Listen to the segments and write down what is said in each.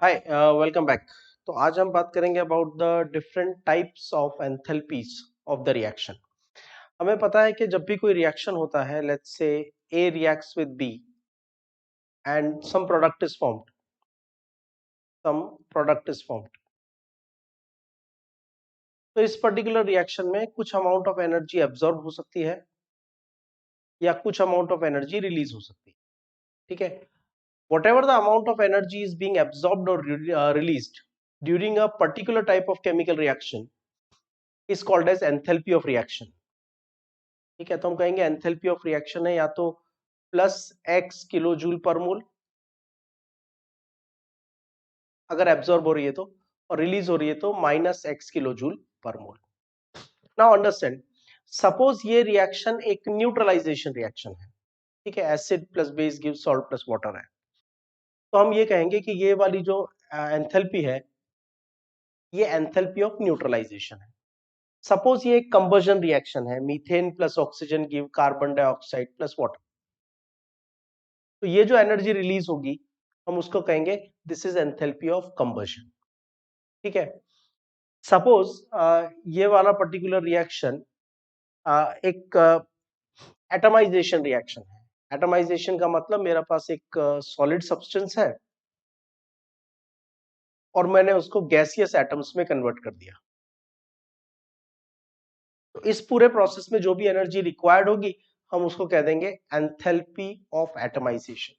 हाय, welcome back. तो आज हम बात करेंगे about the different types of enthalpies of the reaction. हमें पता है कि जब भी कोई रिएक्शन होता है, let's say A reacts with B and some product is formed, तो इस पर्टिकुलर रिएक्शन में कुछ अमाउंट ऑफ एनर्जी एब्जॉर्ब हो सकती है या कुछ अमाउंट ऑफ एनर्जी रिलीज हो सकती है। ठीक है, whatever the amount of energy is being absorbed or released during a particular type of chemical reaction is called as enthalpy of reaction। ठीक है, तो हम कहेंगे एंथैल्पी ऑफ रिएक्शन है या तो प्लस एक्स किलो जूल पर मोल अगर एब्जॉर्ब हो रही है तो, और रिलीज हो रही है तो माइनस एक्स किलो जूल पर मोल। नाउ अंडरस्टैंड, सपोज ये रिएक्शन एक न्यूट्रलाइजेशन रिएक्शन है। ठीक है, acid plus base give salt plus water है, तो हम ये कहेंगे कि ये वाली जो एंथैल्पी है ये एंथैल्पी ऑफ न्यूट्रलाइजेशन है। सपोज ये एक कंबशन रिएक्शन है, methane plus oxygen give carbon dioxide plus water, तो ये जो एनर्जी रिलीज होगी हम उसको कहेंगे this is enthalpy of combustion. ठीक है, सपोज ये वाला पर्टिकुलर रिएक्शन एक एटमाइजेशन रिएक्शन है। एटमाइजेशन का मतलब मेरे पास एक सॉलिड सब्सटेंस है और मैंने उसको गैसियस एटम्स में कन्वर्ट कर दिया। तो इस पूरे प्रोसेस में जो भी एनर्जी रिक्वायर्ड होगी हम उसको कह देंगे एंथैल्पी ऑफ एटमाइजेशन।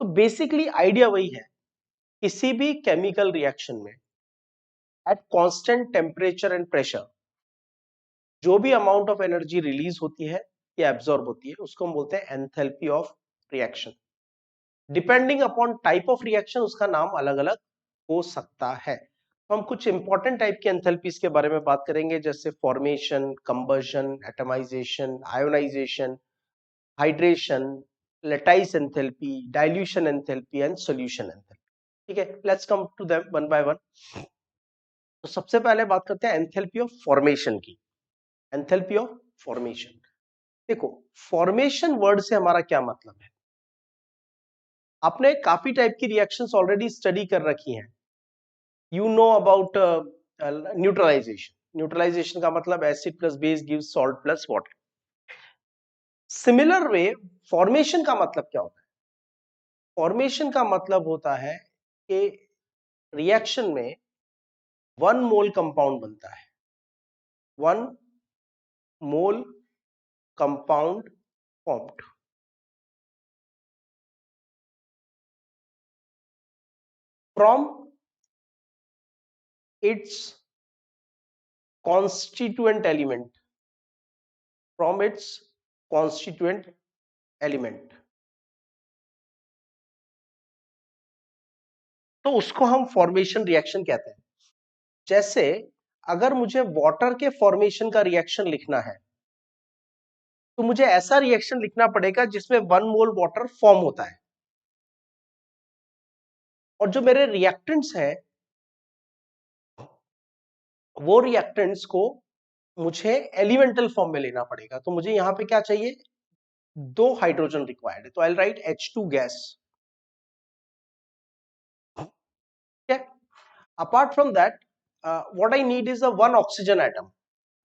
तो बेसिकली आइडिया वही है, किसी भी केमिकल रिएक्शन में at constant temperature and pressure जो भी अमाउंट ऑफ एनर्जी रिलीज होती है या एब्जॉर्ब होती है उसको हम बोलते हैं enthalpy of reaction. Depending upon type of reaction उसका नाम अलग अलग हो सकता है। तो हम कुछ इंपॉर्टेंट टाइप के एंथैल्पीज के बारे में बात करेंगे, जैसे formation, combustion, atomization, ionization, hydration, lattice enthalpy, dilution enthalpy and solution enthalpy. ठीक है, let's come to them one by one. तो सबसे पहले बात करते हैं एंथैल्पी ऑफ फॉर्मेशन की। एंथैल्पी ऑफ फॉर्मेशन, देखो फॉर्मेशन वर्ड से हमारा क्या मतलब है। आपने काफी टाइप की रिएक्शंस ऑलरेडी स्टडी कर रखी हैं। You know about neutralization. Neutralization का मतलब acid plus base gives salt plus water. Similar way formation का मतलब क्या होता है? फॉर्मेशन का मतलब होता है कि रिएक्शन में वन मोल कंपाउंड बनता है। One mole compound formed from it's constituent element, from its constituent element, तो उसको हम फॉर्मेशन रिएक्शन कहते हैं। जैसे अगर मुझे वाटर के फॉर्मेशन का रिएक्शन लिखना है तो मुझे ऐसा रिएक्शन लिखना पड़ेगा जिसमें वन मोल वाटर फॉर्म होता है और जो मेरे रिएक्टेंट्स हैं वो रिएक्टेंट्स को मुझे एलिमेंटल फॉर्म में लेना पड़ेगा। तो मुझे यहां पे क्या चाहिए, दो हाइड्रोजन रिक्वायर्ड है, तो I write H2 gas. Apart from that, what I need is a one oxygen atom.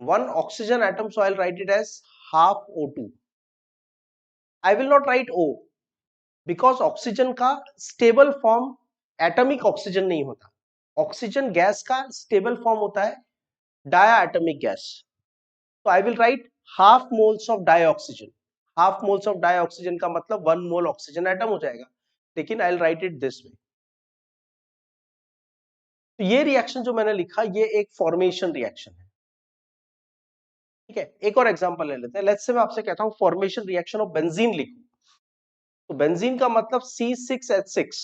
One oxygen atom, so I'll write it as half O2. I will not write O because oxygen का stable form atomic oxygen नहीं होता। Oxygen gas का stable form होता है diatomic gas. So I will write half moles of dioxygen. Half moles of dioxygen का मतलब one mole oxygen atom हो जाएगा, लेकिन I'll write it this way. तो ये रिएक्शन जो मैंने लिखा ये एक फॉर्मेशन रिएक्शन है। ठीक है, एक और एग्जांपल ले लेते हैं। लेट्स से मैं आपसे कहता हूं फॉर्मेशन रिएक्शन ऑफ बेंजीन लिखो, तो बेंजीन का मतलब C6H6।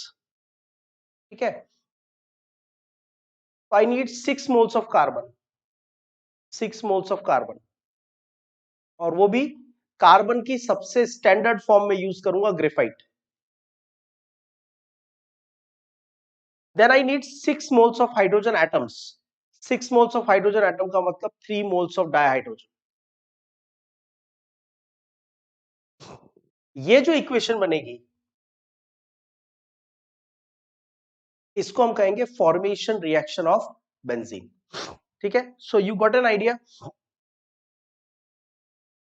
ठीक है, I need 6 moles of carbon, 6 moles of carbon, और वो भी कार्बन की सबसे स्टैंडर्ड फॉर्म में यूज करूंगा, graphite. Then I need 6 moles of hydrogen atoms. 6 moles of hydrogen atom का मतलब 3 मोल्स ऑफ डाइहाइड्रोजन। ये जो इक्वेशन बनेगी इसको हम कहेंगे फॉर्मेशन रिएक्शन ऑफ बेंजीन। ठीक है, so you got an idea.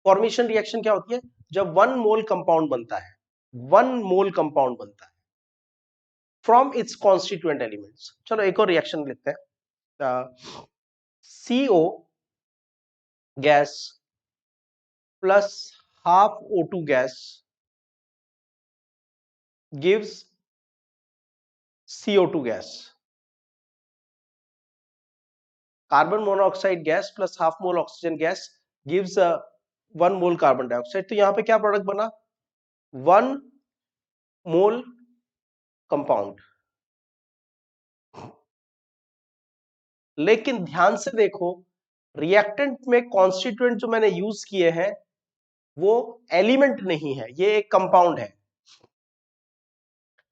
Formation reaction क्या होती है? जब वन मोल कंपाउंड बनता है, वन मोल कंपाउंड बनता है फ्रॉम इट्स कॉन्स्टिट्यूएंट एलिमेंट्स। चलो एक और रिएक्शन लिखते हैं। CO gas plus half O2 gas gives CO2 gas. Carbon monoxide gas plus half mole oxygen gas gives 1 mole carbon dioxide. तो यहां पे क्या प्रोडक्ट बना? 1 मोल कंपाउंड। लेकिन ध्यान से देखो, रिएक्टेंट में कॉन्स्टिट्यूएंट जो मैंने यूज किए हैं वो एलिमेंट नहीं है, ये एक कंपाउंड है।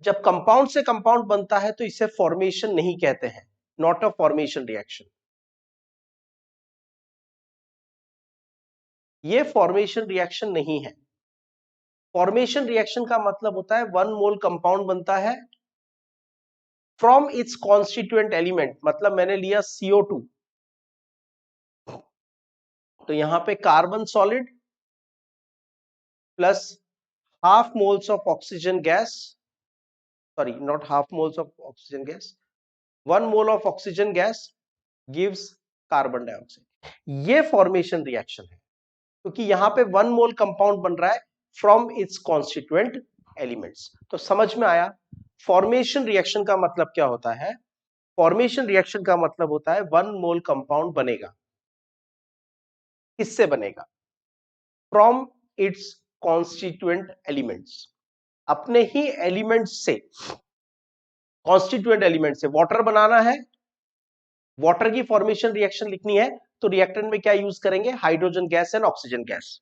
जब कंपाउंड से कंपाउंड बनता है तो इसे फॉर्मेशन नहीं कहते हैं, नॉट अ फॉर्मेशन रिएक्शन। ये फॉर्मेशन रिएक्शन नहीं है। फॉर्मेशन रिएक्शन का मतलब होता है 1 मोल कंपाउंड बनता है फ्रॉम इट्स कॉन्स्टिट्यूएंट एलिमेंट। मतलब मैंने लिया CO2, तो यहां पे carbon solid plus half moles of oxygen gas, sorry not half moles of oxygen gas, 1 mole of oxygen gas gives carbon dioxide. ये फॉर्मेशन रिएक्शन है, क्योंकि यहां पे 1 मोल कंपाउंड बन रहा है फ्रॉम इट्स कॉन्स्टिट्यूएंट एलिमेंट्स। तो समझ में आया फॉर्मेशन रिएक्शन का मतलब क्या होता है? फॉर्मेशन रिएक्शन का मतलब होता है 1 मोल कंपाउंड बनेगा। किससे बनेगा? From its constituent elements. अपने ही एलिमेंट्स से, कॉन्स्टिट्यूएंट एलिमेंट से वाटर बनाना है, वाटर की फॉर्मेशन रिएक्शन लिखनी है, तो रिएक्टेंट में क्या यूज करेंगे? Hydrogen gas and oxygen gas.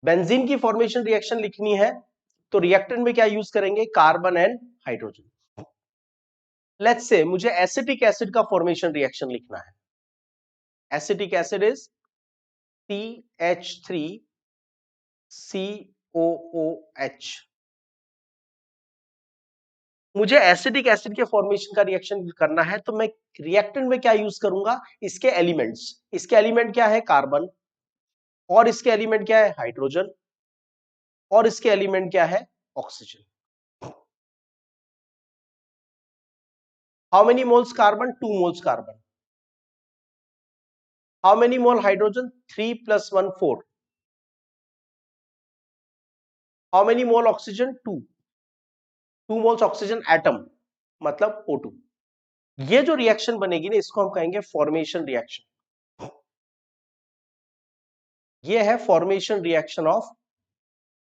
Benzene की फॉर्मेशन रिएक्शन लिखनी है तो रिएक्टेंट में क्या यूज करेंगे? Carbon and hydrogen. Let's say मुझे एसिटिक एसिड का फॉर्मेशन रिएक्शन लिखना है। Acetic acid is CH3COOH। मुझे एसिटिक एसिड के फॉर्मेशन का रिएक्शन करना है तो मैं रिएक्टेंट में क्या यूज करूंगा? इसके एलिमेंट्स। इसके एलिमेंट क्या है? कार्बन। और इसके एलिमेंट क्या है? हाइड्रोजन। और इसके एलिमेंट क्या है? Oxygen. How many moles carbon? 2 moles carbon. How many mole hydrogen? 3 + 1 4। How many mole oxygen? 2। 2 moles oxygen atom, मतलब O2। ये जो रिएक्शन बनेगी ना, इसको हम कहेंगे फॉर्मेशन रिएक्शन। ये है formation reaction of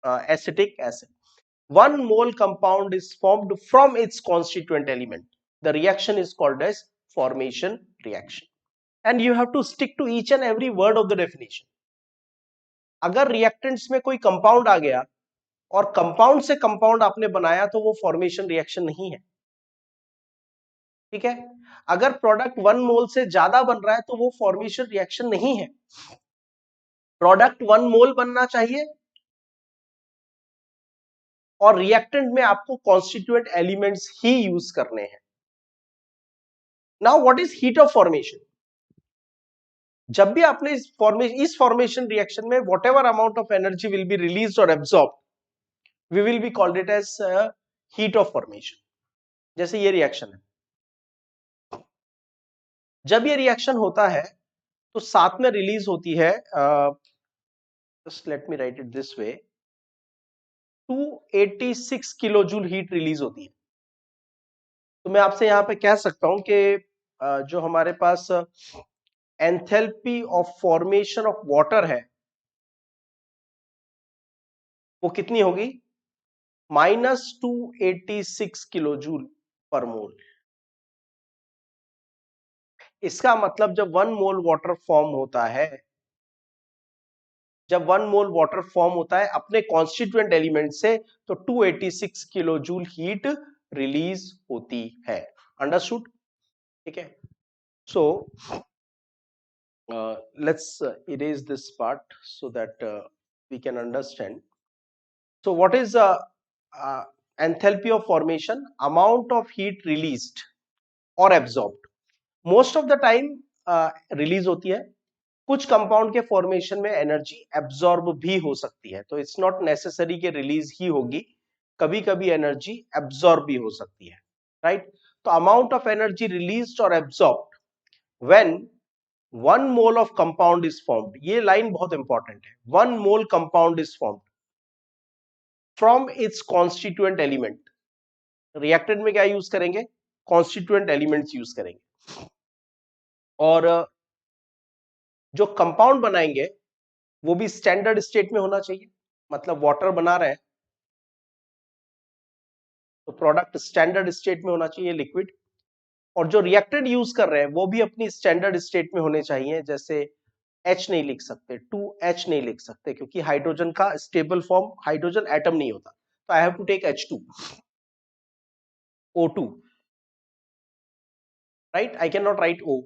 acetic acid. 1 mole compound is formed from its constituent element. The reaction is called as formation reaction. And you have to stick to each and every word of the definition. अगर reactants में कोई compound आ गया और compound से compound आपने बनाया तो वो फॉर्मेशन रिएक्शन नहीं है। ठीक है, अगर प्रोडक्ट 1 मोल से ज्यादा बन रहा है तो वो फॉर्मेशन रिएक्शन नहीं है। प्रोडक्ट 1 मोल बनना चाहिए और रिएक्टेंट में आपको कॉन्स्टिट्यूएंट एलिमेंट्स ही यूज करने हैं। Now what is heat of formation? जब भी आपने इस फॉर्मेशन रिएक्शन में whatever amount of energy will be release और absorb, we will be called it as heat of formation. जैसे ये रिएक्शन है, जब ये रिएक्शन होता है तो साथ में रिलीज होती है, just let me right it this way, 286 kilo joule heat release होती है। तो मैं आपसे यहां पे कह सकता हूं कि जो हमारे पास enthalpy of formation of water है वो कितनी होगी? -286 किलो जूल पर मोल। इसका मतलब जब 1 मोल वाटर फॉर्म होता है, जब 1 मोल वाटर फॉर्म होता है अपने कॉन्स्टिट्यूएंट एलिमेंट से, तो 286 किलो जूल हीट रिलीज होती है। अंडरस्टूड? ठीक है, so let's erase this part so that we can understand. So what is enthalpy of formation, amount of heat released और absorbed. Most of the time release होती है। कुछ compound के formation में एनर्जी एब्जॉर्ब भी हो सकती है, तो इट्स नॉट नेसेसरी कि रिलीज ही होगी, कभी कभी एनर्जी एब्जॉर्ब भी हो सकती है, राइट। तो अमाउंट ऑफ एनर्जी रिलीज्ड और absorbed when 1 mole of compound is formed, ये लाइन बहुत इंपॉर्टेंट है, 1 mole compound is formed from its constituent element. Reactant में क्या यूज करेंगे? कॉन्स्टिट्यूएंट एलिमेंट्स यूज करेंगे। और जो कंपाउंड बनाएंगे वो भी स्टैंडर्ड स्टेट में होना चाहिए, मतलब वाटर बना रहे हैं तो प्रोडक्ट स्टैंडर्ड स्टेट में होना चाहिए, लिक्विड। और जो रिएक्टेंट यूज कर रहे हैं वो भी अपनी स्टैंडर्ड स्टेट में होने चाहिए, जैसे H नहीं लिख सकते, 2H नहीं लिख सकते, क्योंकि हाइड्रोजन का स्टेबल फॉर्म हाइड्रोजन एटम नहीं होता, तो I have to take H2, O2, right. I can not write O,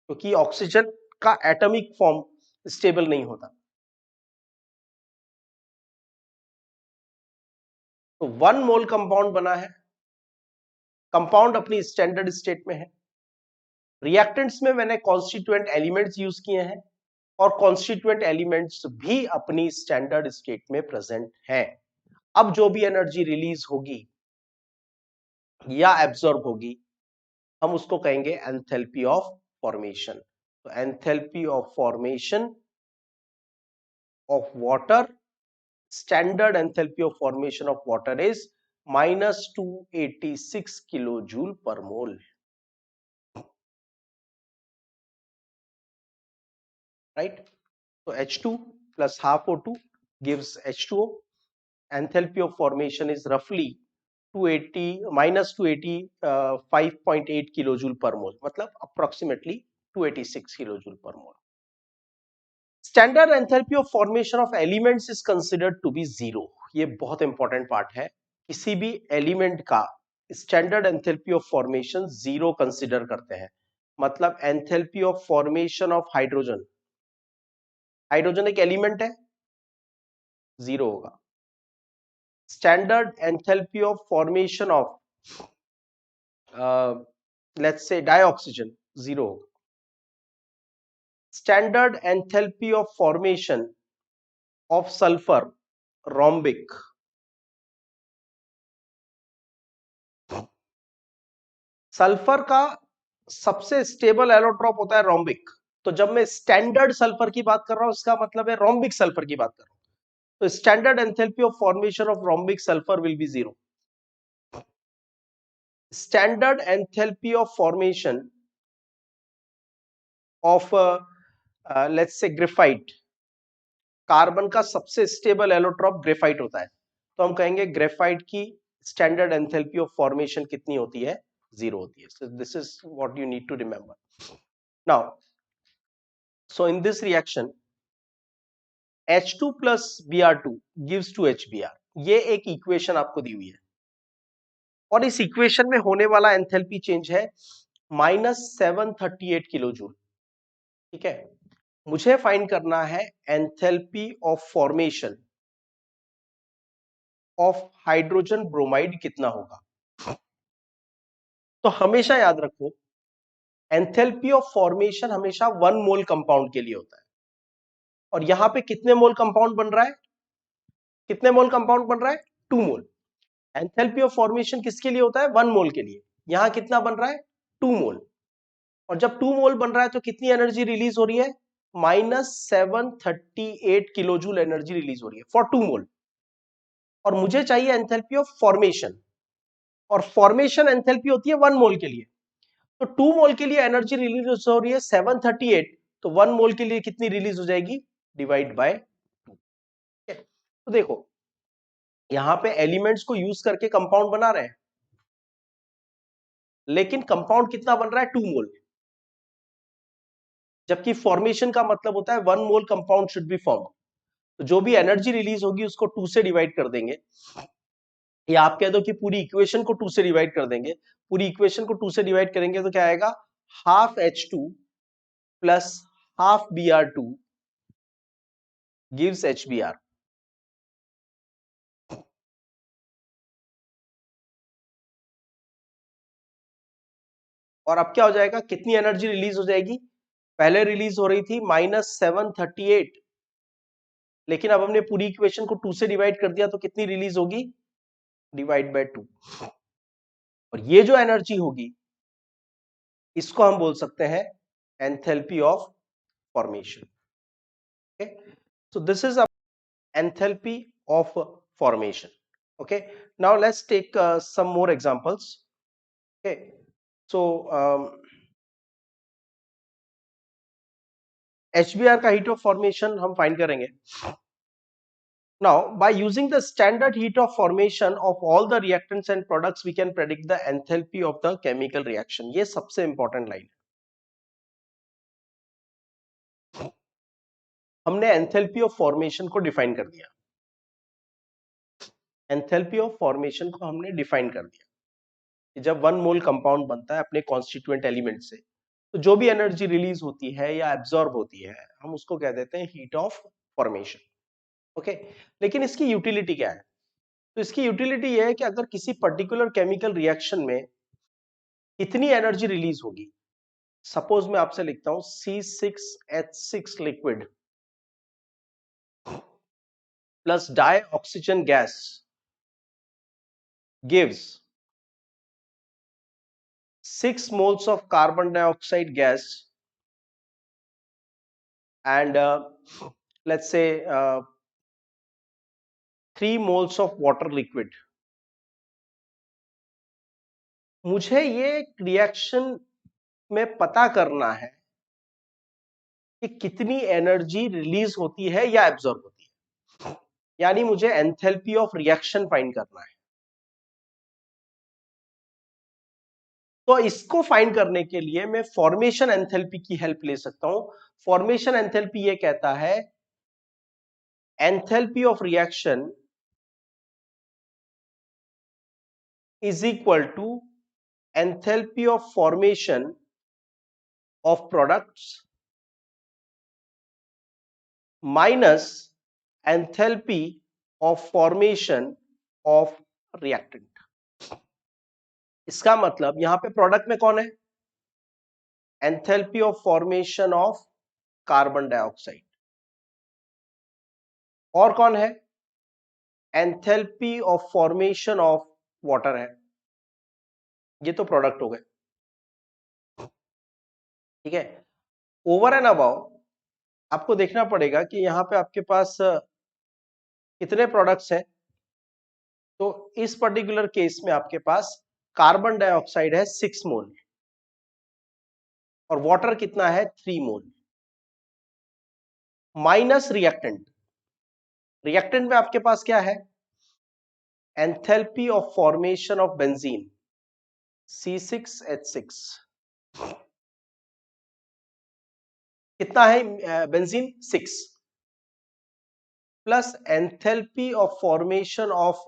क्योंकि ऑक्सीजन का एटॉमिक फॉर्म स्टेबल नहीं होता। तो 1 मोल कंपाउंड बना है, कंपाउंड अपनी स्टैंडर्ड स्टेट में है। रिएक्टेंट्स में मैंने कॉन्स्टिट्यूएंट एलिमेंट्स यूज किए हैं और कॉन्स्टिट्यूएंट एलिमेंट्स भी अपनी स्टैंडर्ड स्टेट में प्रेजेंट हैं। अब जो भी एनर्जी रिलीज होगी या एब्जॉर्ब होगी, हम उसको कहेंगे एंथैल्पी ऑफ फॉर्मेशन। तो enthalpy of formation of water, standard enthalpy of formation of water is -286 kilo joule पर मोल, राइट। तो H2 plus half O2 gives H2O. Enthalpy of formation is roughly 280 minus 285.8 kilojoule per mole, मतलब approximately 286 kilojoule per mole. Standard enthalpy of formation of elements is considered to be zero. ये बहुत important part है, किसी भी element का standard enthalpy of formation zero consider करते हैं। मतलब enthalpy of formation of hydrogen, hydrogen एक एलिमेंट है, जीरो होगा। Standard enthalpy of formation of let's say dioxygen, zero होगा। Standard enthalpy of formation of sulphur, rhombic, sulphur का सबसे stable allotrope होता है रोम्बिक। तो जब मैं स्टैंडर्ड सल्फर की बात कर रहा हूं, इसका मतलब है रोम्बिक सल्फर की बात कर रहा हूं। तो standard enthalpy of formation of rhombic sulphur will be zero. Standard enthalpy of formation of let's से ग्रेफाइट, कार्बन का सबसे स्टेबल एलोट्रॉप ग्रेफाइट होता है, तो हम कहेंगे ग्रेफाइट की स्टैंडर्ड एंथैल्पी ऑफ फॉर्मेशन कितनी होती है? जीरो होती है। So this is what you need to remember. Now, so in this reaction, H2 plus Br2 gives to HBr. ये एक इक्वेशन आपको दी हुई है और इस इक्वेशन में होने वाला एंथैल्पी चेंज है -738 किलो जूल, ठीक है। मुझे फाइंड करना है enthalpy of formation of hydrogen bromide कितना होगा। तो हमेशा याद रखो, एंथैल्पी ऑफ फॉर्मेशन हमेशा 1 मोल कंपाउंड के लिए होता है, और यहां पे कितने मोल कंपाउंड बन रहा है? कितने मोल कंपाउंड बन रहा है? 2 मोल। एंथैल्पी ऑफ फॉर्मेशन किसके लिए होता है? 1 मोल के लिए। यहां कितना बन रहा है? 2 मोल। और जब 2 मोल बन रहा है तो कितनी एनर्जी रिलीज हो रही है? -738 किलो जूल एनर्जी रिलीज हो रही है फॉर 2 मोल। और मुझे चाहिए एंथैल्पी ऑफ फॉर्मेशन, और फॉर्मेशन एंथैल्पी होती है 1 मोल के लिए। तो 2 मोल के लिए एनर्जी रिलीज हो रही है 738, तो 1 मोल के लिए कितनी रिलीज हो जाएगी? Divide by 2। तो देखो, यहां पे एलिमेंट्स को यूज करके कंपाउंड बना रहे हैं, लेकिन कंपाउंड कितना बन रहा है? 2 मोल। जबकि फॉर्मेशन का मतलब होता है 1 mole compound should be form. तो जो भी एनर्जी रिलीज होगी उसको 2 से डिवाइड कर देंगे, या आप कह दो कि पूरी इक्वेशन को 2 से डिवाइड कर देंगे। पूरी इक्वेशन को 2 से डिवाइड करेंगे तो क्या आएगा? Half H2 plus half Br2 gives HBr। और अब क्या हो जाएगा, कितनी एनर्जी रिलीज हो जाएगी, पहले रिलीज हो रही थी -738, लेकिन अब हमने पूरी इक्वेशन को 2 से डिवाइड कर दिया तो कितनी रिलीज होगी, डिवाइड बाय 2। और ये जो एनर्जी होगी इसको हम बोल सकते हैं enthalpy of formation. Okay, so this is enthalpy of formation. Okay, now let's take some more examples. Okay, so HBr का heat of formation हम find करेंगे. Now by using the standard heat of formation of all the reactants and products we can predict the enthalpy of the chemical reaction. ये सबसे important line है. हमने enthalpy of formation को define कर दिया. enthalpy of formation को हमने define कर दिया. जब 1 मोल कंपाउंड बनता है अपने कॉन्स्टिट्यूएंट एलिमेंट से, तो जो भी एनर्जी रिलीज होती है या एब्जॉर्ब होती है हम उसको कह देते हैं हीट ऑफ फॉर्मेशन। ओके, लेकिन इसकी यूटिलिटी क्या है, तो इसकी यूटिलिटी ये है कि अगर किसी पर्टिकुलर केमिकल रिएक्शन में इतनी एनर्जी रिलीज होगी, सपोज मैं आपसे लिखता हूं C6H6 liquid plus dioxygen gas gives 6 moles of carbon dioxide gas and let's say 3 moles of water liquid. मुझे ये रिएक्शन में पता करना है कि कितनी एनर्जी रिलीज होती है या एब्जॉर्ब होती है, यानी मुझे एंथैल्पी ऑफ रिएक्शन फाइंड करना है। तो इसको फाइंड करने के लिए मैं फॉर्मेशन एंथैल्पी की हेल्प ले सकता हूं। फॉर्मेशन एंथैल्पी ये कहता है enthalpy of reaction is equal to enthalpy of formation of products minus enthalpy of formation of reactant. इसका मतलब यहां पे प्रोडक्ट में कौन है, enthalpy of formation of carbon dioxide, और कौन है, enthalpy of formation of water है। ये तो प्रोडक्ट हो गए, ठीक है। ओवर एंड अबाउ आपको देखना पड़ेगा कि यहां पे आपके पास कितने प्रोडक्ट्स हैं। तो इस पर्टिकुलर केस में आपके पास कार्बन डाइऑक्साइड है 6 मोल और वाटर कितना है 3 मोल, माइनस रिएक्टेंट। रिएक्टेंट में आपके पास क्या है, enthalpy of formation of benzene C6H6, कितना है benzene 6, plus enthalpy of formation of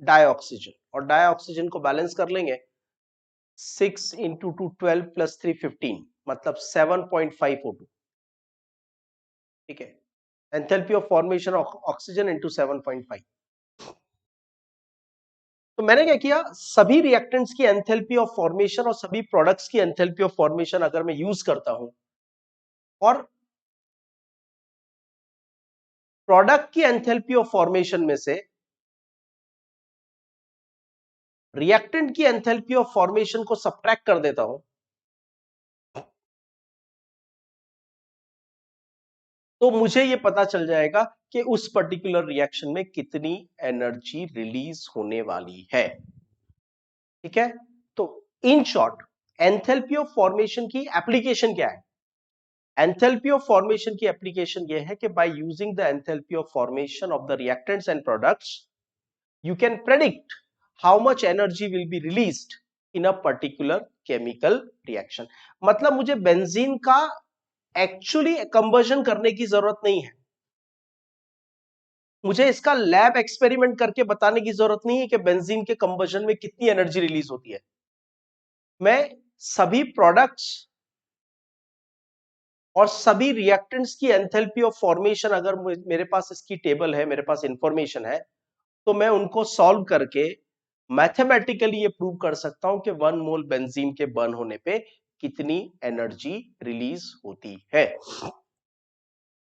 dioxygen, और डाइऑक्सीजन को बैलेंस कर लेंगे 6 इंटू 2 12 प्लस 3 15, मतलब 7.5O2, ठीक है। Enthalpy of formation of oxygen into 7.5। तो मैंने क्या किया, सभी रिएक्टेंट्स की एंथैल्पी ऑफ फॉर्मेशन और सभी प्रोडक्ट्स की एंथैल्पी ऑफ फॉर्मेशन अगर मैं यूज करता हूं और प्रोडक्ट की एंथैल्पी ऑफ फॉर्मेशन में से रिएक्टेंट की एंथैल्पी ऑफ फॉर्मेशन को सब्ट्रैक्ट कर देता हूं, तो मुझे यह पता चल जाएगा कि उस पर्टिकुलर रिएक्शन में कितनी एनर्जी रिलीज होने वाली है, ठीक है। तो in short enthalpy of formation की एप्लीकेशन क्या है, एंथैल्पी ऑफ फॉर्मेशन की एप्लीकेशन यह है कि by using the enthalpy of formation of the reactants and products you can predict how much energy will be released in a particular chemical reaction। मतलब मुझे benzene का actually कंबर्जन करने की जरूरत नहीं है, मुझे इसका लैब एक्सपेरिमेंट करके बताने की जरूरत नहीं है कि बेंजीन के कंबर्जन में कितनी एनर्जी रिलीज होती है। मैं सभी प्रोडक्ट्स और सभी रिएक्टेंट्स की एंथैल्पी ऑफ फॉर्मेशन, अगर मेरे पास इसकी टेबल है, मेरे पास इंफॉर्मेशन है, तो मैं उनको सॉल्व करके मैथमेटिकली ये प्रूव कर सकता हूं कि 1 मोल बेंजीन के बर्न होने पे कितनी एनर्जी रिलीज होती है।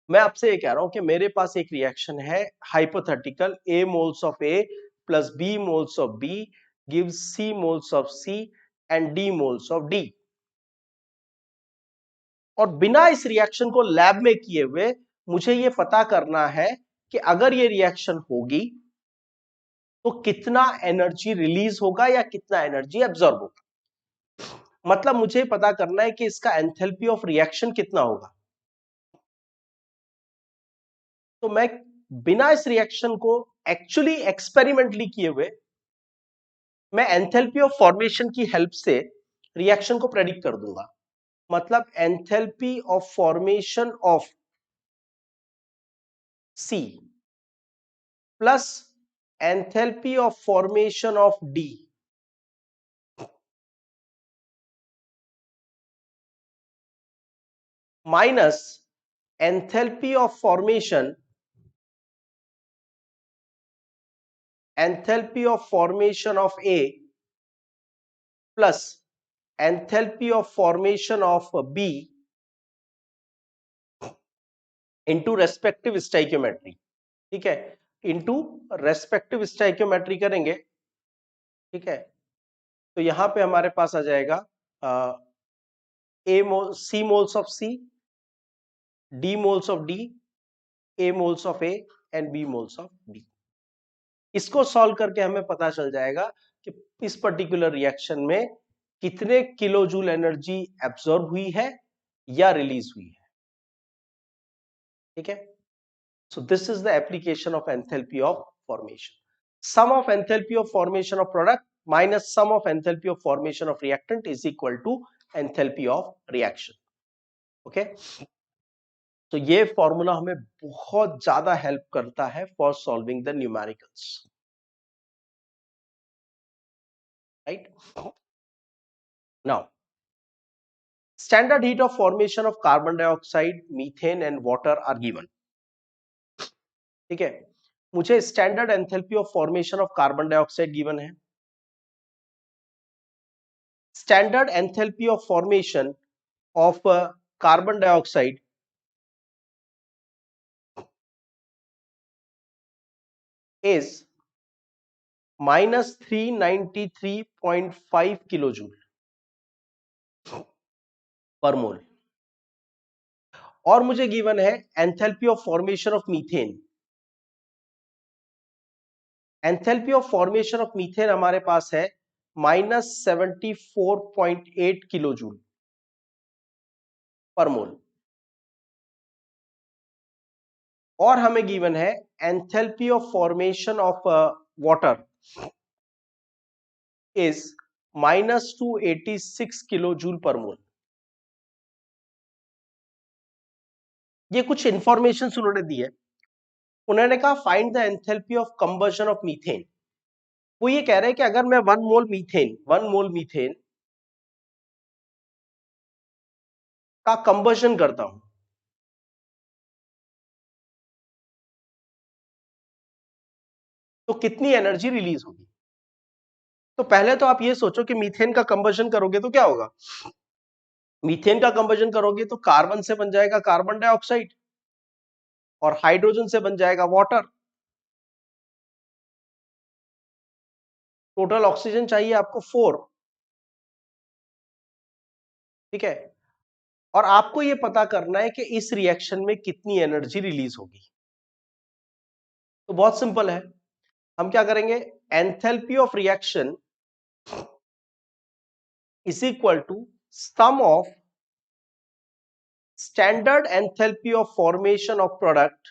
मैं आपसे ये कह रहा हूं कि मेरे पास एक रिएक्शन है hypothetical, A moles of A plus B moles of B gives C moles of C and D moles of D। और बिना इस रिएक्शन को लैब में किए हुए मुझे ये पता करना है कि अगर ये रिएक्शन होगी तो कितना एनर्जी रिलीज होगा या कितना एनर्जी एब्जॉर्ब होगा। मतलब मुझे पता करना है कि इसका एंथैल्पी ऑफ रिएक्शन कितना होगा। तो मैं बिना इस रिएक्शन को एक्चुअली एक्सपेरिमेंटली किए हुए मैं एंथैल्पी ऑफ फॉर्मेशन की हेल्प से रिएक्शन को प्रेडिक्ट कर दूंगा। मतलब enthalpy of formation of C plus enthalpy of formation of D minus enthalpy of formation of A plus enthalpy of formation of B into respective stoichiometry. ठीक है, into respective stoichiometry करेंगे। ठीक है, तो यहां पे हमारे पास आ जाएगा C moles of C, D moles of D, A moles of A and B moles of B। इसको सॉल्व करके हमें पता चल जाएगा कि इस पर्टिकुलर रिएक्शन में कितने किलो जूल एनर्जी एब्जॉर्ब हुई है या रिलीज हुई है। ठीक है, so this is the application of enthalpy of formation. Sum of enthalpy of formation of product minus sum of enthalpy of formation of reactant is equal to enthalpy of reaction. Okay, तो ये formula हमें बहुत ज्यादा help करता है for solving the numericals, right. Now standard heat of formation of carbon dioxide, methane and water are given. ठीक है, मुझे standard enthalpy of formation of carbon dioxide given है, standard enthalpy of formation of carbon dioxide is -393.5 kilojoule per mole. और मुझे given है enthalpy of formation of methane. Enthalpy of formation of methane हमारे पास है -74.8 किलोजूल पर मोल। और हमें given है enthalpy of formation of water is -286 kilojoule per मोल। ये कुछ इंफॉर्मेशन उन्होंने दी है। उन्होंने कहा find the enthalpy of combustion of methane. वो ये कह रहे हैं कि अगर मैं 1 मोल मीथेन का कंबशन करता हूं तो कितनी एनर्जी रिलीज होगी। तो पहले तो आप ये सोचो कि मीथेन का कंबशन करोगे तो क्या होगा। मीथेन का कंबशन करोगे तो कार्बन से बन जाएगा कार्बन डाइऑक्साइड और हाइड्रोजन से बन जाएगा वाटर। टोटल ऑक्सीजन चाहिए आपको 4। ठीक है, और आपको ये पता करना है कि इस रिएक्शन में कितनी एनर्जी रिलीज होगी। तो बहुत सिंपल है, हम क्या करेंगे, enthalpy of reaction is equal to sum of standard enthalpy of formation of product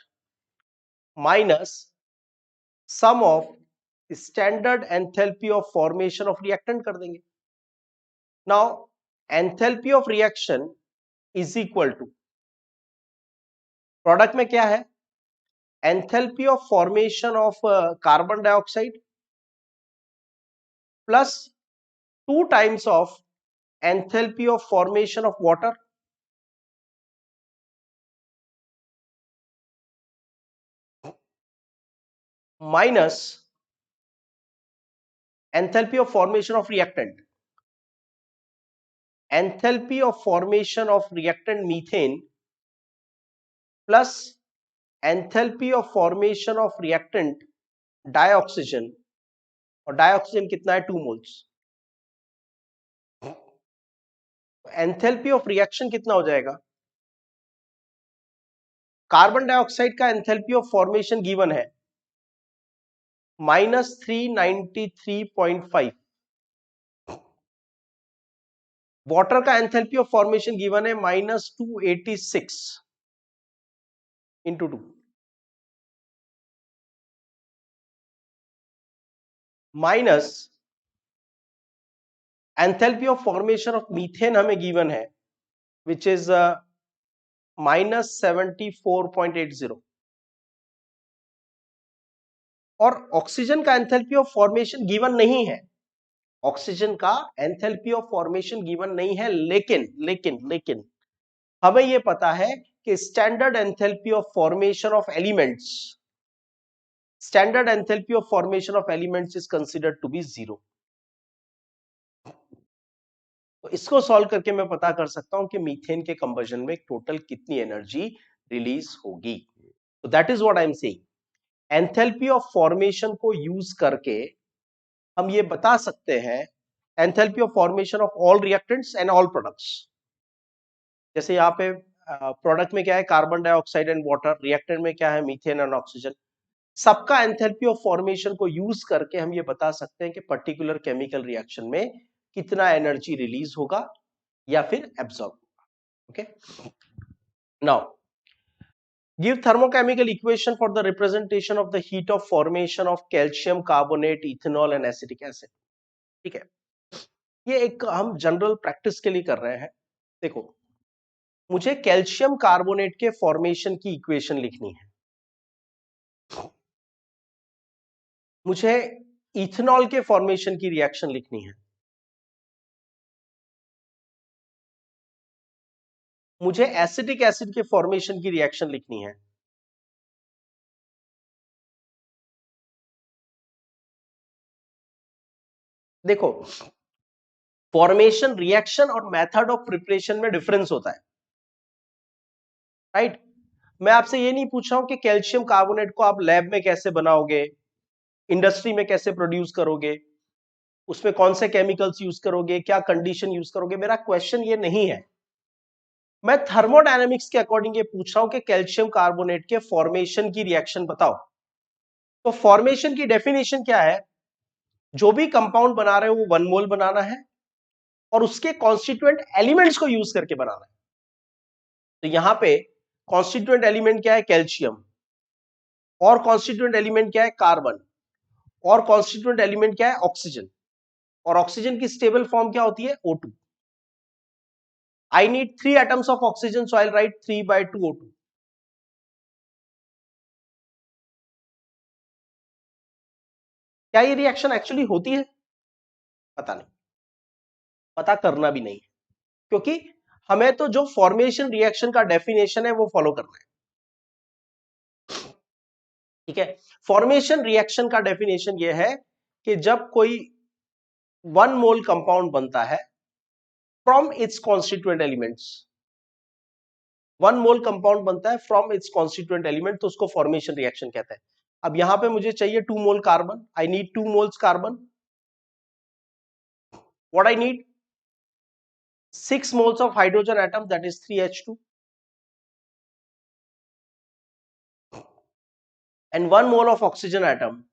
minus sum of standard enthalpy of formation of reactant कर देंगे। Now enthalpy of reaction is equal to product में क्या है, enthalpy of formation of carbon dioxide plus 2 times of enthalpy of formation of water minus enthalpy of formation of reactant, enthalpy of formation of reactant methane plus enthalpy of formation of reactant dioxygen, और dioxygen कितना है 2 moles. Enthalpy of reaction कितना हो जाएगा, carbon dioxide का enthalpy of formation given है -393.5, water का enthalpy of formation given है -286 into 2, minus enthalpy of formation of methane हमें गिवन है विच इज -74.80, और ऑक्सीजन का एंथैल्पी ऑफ फॉर्मेशन गिवन नहीं है, ऑक्सीजन का एंथैल्पी ऑफ फॉर्मेशन गिवन नहीं है, लेकिन लेकिन लेकिन हमें यह पता है कि standard enthalpy of formation of elements, standard enthalpy of formation of elements is considered to be 0। तो इसको सॉल्व करके मैं पता कर सकता हूं कि मीथेन के कंबशन में टोटल कितनी एनर्जी रिलीज होगी। तो that is what I am saying, enthalpy of formation को यूज करके हम ये बता सकते हैं enthalpy of formation of all reactants and all products. जैसे यहाँ पे प्रोडक्ट में क्या है, carbon dioxide and water, reactant में क्या है, मीथेन एंड ऑक्सीजन। सबका एंथैल्पी ऑफ फॉर्मेशन को यूज करके हम ये बता सकते हैं कि पर्टिकुलर केमिकल रिएक्शन में कितना एनर्जी रिलीज होगा या फिर एब्सॉर्ब होगा। Okay, now give thermochemical equation for the representation of the heat of formation of calcium carbonate, ethanol and acetic acid। ठीक है, ये एक हम जनरल प्रैक्टिस के लिए कर रहे हैं। देखो, मुझे कैल्शियम कार्बोनेट के फॉर्मेशन की इक्वेशन लिखनी है, मुझे इथेनॉल के फॉर्मेशन की रिएक्शन लिखनी है, मुझे एसिटिक एसिड के फॉर्मेशन की रिएक्शन लिखनी है। देखो, फॉर्मेशन, रिएक्शन और मेथड ऑफ प्रिपरेशन में डिफरेंस होता है, राइट? मैं आपसे ये नहीं पूछ रहा हूं कि कैल्शियम कार्बोनेट को आप लैब में कैसे बनाओगे, इंडस्ट्री में कैसे प्रोड्यूस करोगे, उसमें कौन से केमिकल्स यूज करोगे, क्या कंडीशन यूज करोगे, मेरा क्वेश्चन ये नहीं है। मैं थर्मोडायनेमिक्स के अकॉर्डिंग ये पूछ रहा हूं कि कैल्शियम कार्बोनेट के फॉर्मेशन की रिएक्शन बताओ। तो फॉर्मेशन की डेफिनेशन क्या है, जो भी कंपाउंड बना रहे हो वो 1 मोल बनाना है और उसके कॉन्स्टिट्यूएंट एलिमेंट्स को यूज करके बनाना है। तो यहां पे कॉन्स्टिट्यूएंट एलिमेंट क्या है, कैल्शियम, और कॉन्स्टिट्यूएंट एलिमेंट क्या है, कार्बन, और कॉन्स्टिट्यूएंट एलिमेंट क्या है, ऑक्सीजन, और ऑक्सीजन की स्टेबल फॉर्म क्या होती है, O2। I need 3 atoms of oxygen, so I'll write 3/2O2। क्या ये रिएक्शन एक्चुअली होती है? पता नहीं, पता करना भी नहीं, क्योंकि हमें तो जो फॉर्मेशन रिएक्शन का डेफिनेशन है वो फॉलो करना है। ठीक है, फॉर्मेशन रिएक्शन का डेफिनेशन ये है कि जब कोई 1 मोल कंपाउंड बनता है from its constituent elements, 1 mole compound बनता है फ्रॉम इट्स कॉन्स्टिट्यूएंट एलिमेंट, तो उसको फॉर्मेशन रिएक्शन कहते हैं। अब यहां पे मुझे चाहिए 2 mole carbon, I need 2 moles carbon, what I need 6 moles of hydrogen atom, that is 3H2, and 1 mole of oxygen atom,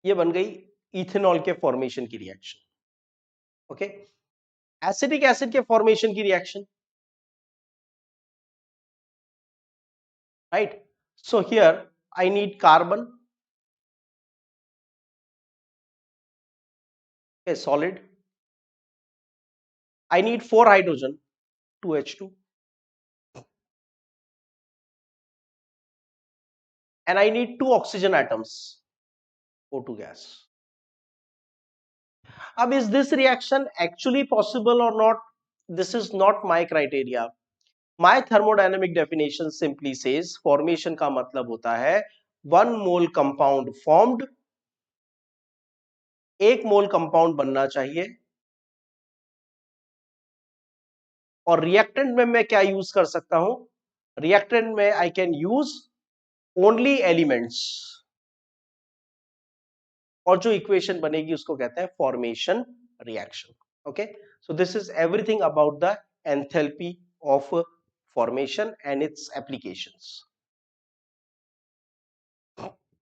ये बन गई इथेनॉल के फॉर्मेशन की रिएक्शन। ओके, एसिटिक एसिड के फॉर्मेशन की reaction, right? So here I need carbon, a solid, I need 4 hydrogen, 2H2, and I need 2 oxygen atoms, O2 gas. अब is this reaction actually possible or not? This is not my criteria. My thermodynamic definition simply says formation का मतलब होता है 1 mole compound formed, 1 mole compound बनना चाहिए। और reactant में मैं क्या यूज कर सकता हूं? रिएक्टेंट में I can use only elements, और जो इक्वेशन बनेगी उसको कहते हैं formation reaction. Okay, so this is everything about the enthalpy of formation and its applications.